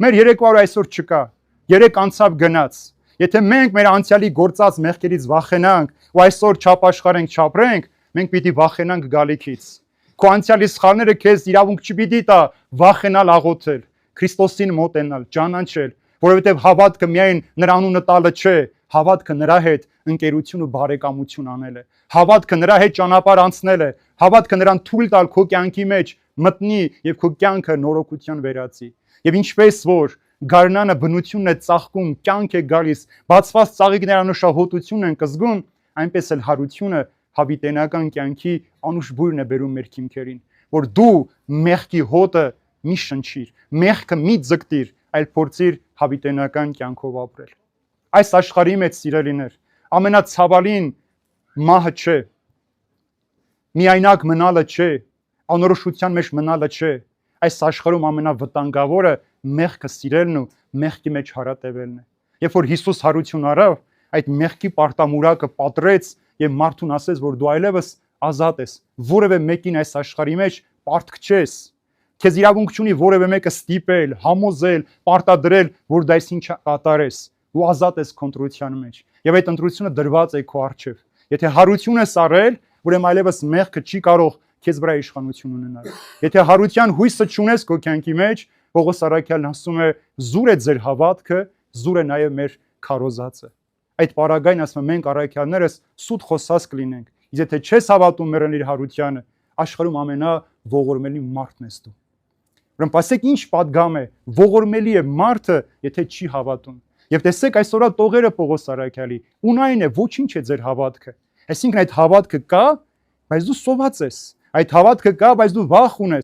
Մեր երեկվա այսօր չկա, երեք անցավ գնաց։ Եթե մենք մեր անցյալի գործած մեղքերից վախենանք ու այսօր չապաշխարենք, չապրենք, մենք պիտի վախենանք գալիքից։ Քո անցյալի սխալները քեզ իրավունք չպիտի տա վախենալ աղոթել, Քրիստոսին մոտենալ, ճանաչել, որովհետև հավատքը միայն նրա անունը տալը չէ, հավատքը նրա հետ ընկերություն ու բարեկամություն անել է, հավատքը նրա հետ ճանապարհ անցնել է, հավատքը նրան թույլ տալ քո կյանքի մեջ մտնի եւ քո կյանքը նորոգության վերածի։ Եվ ինչպես որ գարնանը բնությունն է ծաղկում, կյանք է գալիս, բացված ծաղիկներ անուշահոտություն են կզգում, այնպես էլ հարությունը հավիտենական կյանքի անուշ բույրն է բերում մեր քիմքերին, որ դու մեղքի հոտը մի շնչիր, մեղքը մի ձգտիր, այլ փորձիր հավիտենական կյանքով ապրել։ Այս աշխարհի մեջ սիրելիներ, ամենացավալին մահը չէ, միայնակ մնալը չէ, անորոշության մեջ մնալը չէ, այս աշխարհում ամենավտանգավորը մեղքը սիրելն ու մեղքի մեջ հարատևելն է։ Երբ որ Հիսուս հարություն արավ, այդ մեղքի պարտամուրակը պատռեց եւ մարդուն ասեց, որ դու այլևս ազատ ես, որևէ մեկին այս աշխարհի մեջ պարտք չես, քեզ իրավունք չունի որևէ մեկը ստիպել, համոզել, պարտադրել, որ դա այսինչ կատարես, դու ազատ ես քո ընտրության մեջ եւ այդ ընտրությունը դրված է քո առջեւ։ Եթե հարություն ես արել, ուրեմն այլևս մեղքը չի կարող քեզ վրա իշխանություն ունենալ։ Եթե հարության հույսը չունես քո կյանքի մեջ, Պողոս առաքյալն ասում է, զուր է ձեր հավատքը, զուր է նաև մեր քարոզածը։ Այդ պարագային ասում է, մենք առաքյալներս սուտ խոսած կլինենք։ Իսկ եթե չես հավատում մեռնի հարությանը, աշխարհում ամենաողորմելի մարդն ես դու։ Ուրեմն ասեք ինչ պատգամ է, ողորմելի է մարդը, եթե չի հավատում։ Եվ տեսեք այսօրվա տողերը Պողոս առաքյալի, ունայն է, ոչինչ է ձեր հավատքը։ Այսինքն այդ հավատքը կա, բայց դու սոված ես։ Այդ հավատքը կա, բայց դու վախ ունես։